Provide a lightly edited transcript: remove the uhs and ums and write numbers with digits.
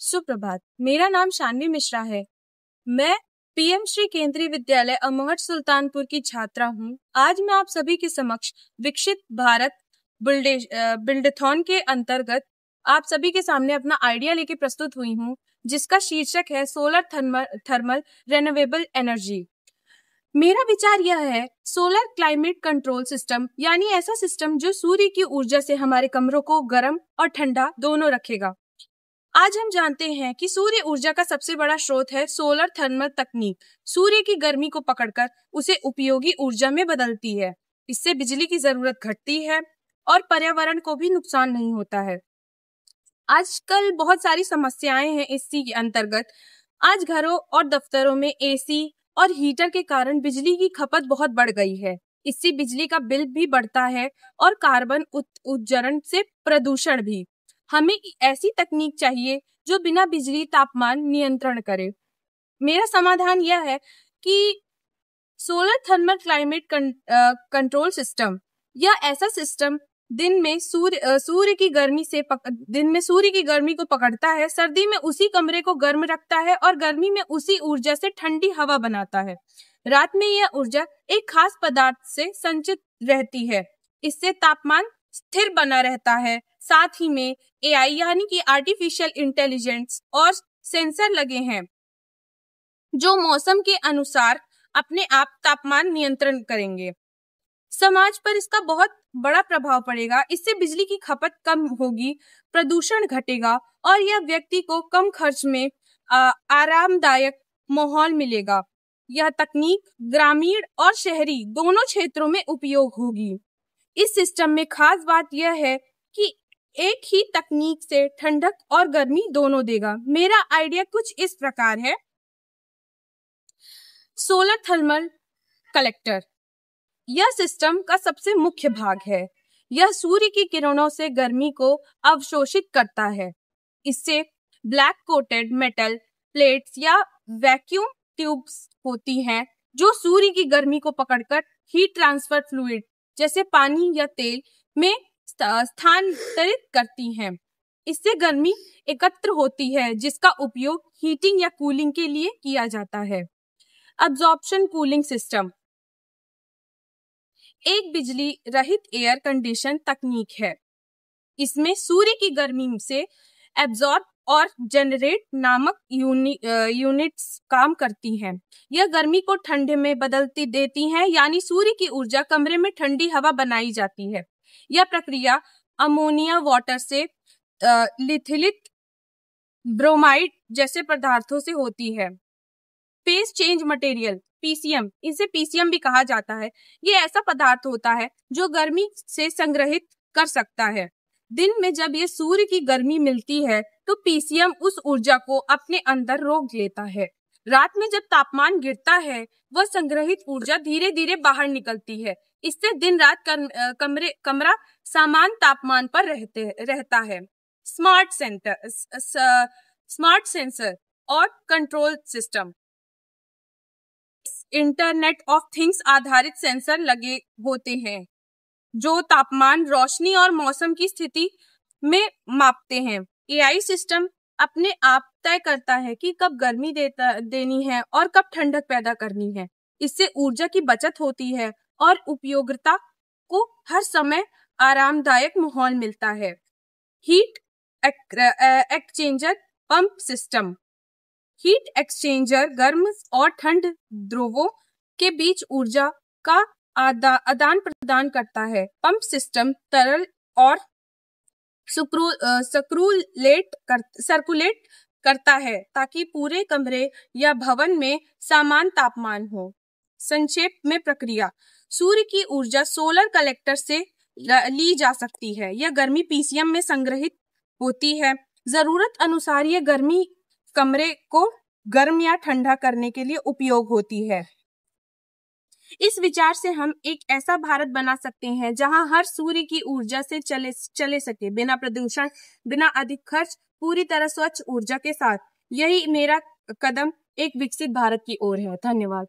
सुप्रभात। मेरा नाम शान्वी मिश्रा है। मैं पीएम श्री केंद्रीय विद्यालय अमहट सुल्तानपुर की छात्रा हूँ। आज मैं आप सभी के समक्ष विकसित भारत बिल्डथॉन के अंतर्गत आप सभी के सामने अपना आइडिया लेके प्रस्तुत हुई हूँ, जिसका शीर्षक है सोलर थर्मल रिन्यूएबल एनर्जी। मेरा विचार यह है, सोलर क्लाइमेट कंट्रोल सिस्टम यानी ऐसा सिस्टम जो सूर्य की ऊर्जा से हमारे कमरों को गर्म और ठंडा दोनों रखेगा। आज हम जानते हैं कि सूर्य ऊर्जा का सबसे बड़ा स्रोत है सोलर थर्मल तकनीक। सूर्य की गर्मी को पकड़कर उसे उपयोगी ऊर्जा में बदलती है। इससे बिजली की जरूरत घटती है और पर्यावरण को भी नुकसान नहीं होता है। आजकल बहुत सारी समस्याएं हैं इसी के अंतर्गत। आज घरों और दफ्तरों में एसी और हीटर के कारण बिजली की खपत बहुत बढ़ गई है। इससे बिजली का बिल भी बढ़ता है और कार्बन उत्सर्जन से प्रदूषण भी। हमें ऐसी तकनीक चाहिए जो बिना बिजली तापमान नियंत्रण करे। मेरा समाधान यह है कि solar thermal climate control system या ऐसा सिस्टम दिन में सूर्य की गर्मी को पकड़ता है, सर्दी में उसी कमरे को गर्म रखता है और गर्मी में उसी ऊर्जा से ठंडी हवा बनाता है। रात में यह ऊर्जा एक खास पदार्थ से संचित रहती है। इससे तापमान स्थिर बना रहता है। साथ ही में एआई यानी कि आर्टिफिशियल इंटेलिजेंस और सेंसर लगे हैं जो मौसम के अनुसार अपने आप तापमान नियंत्रण करेंगे। समाज पर इसका बहुत बड़ा प्रभाव पड़ेगा। इससे बिजली की खपत कम होगी, प्रदूषण घटेगा और यह व्यक्ति को कम खर्च में आरामदायक माहौल मिलेगा। यह तकनीक ग्रामीण और शहरी दोनों क्षेत्रों में उपयोग होगी। इस सिस्टम में खास बात यह है कि एक ही तकनीक से ठंडक और गर्मी दोनों देगा। मेरा आइडिया कुछ इस प्रकार है। सोलर थर्मल कलेक्टर यह सिस्टम का सबसे मुख्य भाग है। यह सूर्य की किरणों से गर्मी को अवशोषित करता है। इससे ब्लैक कोटेड मेटल प्लेट्स या वैक्यूम ट्यूब्स होती हैं जो सूर्य की गर्मी को पकड़कर हीट ट्रांसफर फ्लूइड जैसे पानी या तेल में स्थानांतरित करती हैं। इससे गर्मी एकत्र होती है जिसका उपयोग हीटिंग या कूलिंग के लिए किया जाता है। अब्जॉर्प्शन कूलिंग सिस्टम एक बिजली रहित एयर कंडीशन तकनीक है। इसमें सूर्य की गर्मी से एब्जॉर्ब और जनरेट नामक यूनिट्स काम करती हैं। यह गर्मी को ठंडे में बदलती देती हैं, यानी सूर्य की ऊर्जा कमरे में ठंडी हवा बनाई जाती है। यह प्रक्रिया अमोनिया वाटर से लिथिलिक ब्रोमाइड जैसे पदार्थों से होती है। फेज चेंज मटेरियल पीसीएम, इसे पीसीएम भी कहा जाता है। ये ऐसा पदार्थ होता है जो गर्मी से संग्रहित कर सकता है। दिन में जब ये सूर्य की गर्मी मिलती है तो पीसीएम उस ऊर्जा को अपने अंदर रोक लेता है। रात में जब तापमान गिरता है वह संग्रहित ऊर्जा धीरे धीरे बाहर निकलती है। इससे दिन रात कमरा समान तापमान पर रहता है। स्मार्ट सेंसर और control system internet of things आधारित सेंसर लगे होते हैं जो तापमान, रोशनी और मौसम की स्थिति में मापते हैं। एआई सिस्टम अपने आप तय करता है कि कब गर्मी देनी है और कब ठंडक पैदा करनी है। इससे ऊर्जा की बचत होती है और उपयोगिता को हर समय आरामदायक माहौल मिलता है। Heat exchanger pump system heat exchanger गर्म और ठंड ध्रुवों के बीच ऊर्जा का आदान प्रदान करता है। पंप सिस्टम तरल और सर्कुलेट करता है ताकि पूरे कमरे या भवन में समान तापमान हो। संक्षेप में प्रक्रिया, सूर्य की ऊर्जा सोलर कलेक्टर से ली जा सकती है। यह गर्मी पीसीएम में संग्रहित होती है। जरूरत अनुसार यह गर्मी कमरे को गर्म या ठंडा करने के लिए उपयोग होती है। इस विचार से हम एक ऐसा भारत बना सकते हैं जहां हर सूर्य की ऊर्जा से चले सके, बिना प्रदूषण, बिना अधिक खर्च, पूरी तरह स्वच्छ ऊर्जा के साथ। यही मेरा कदम एक विकसित भारत की ओर है। धन्यवाद।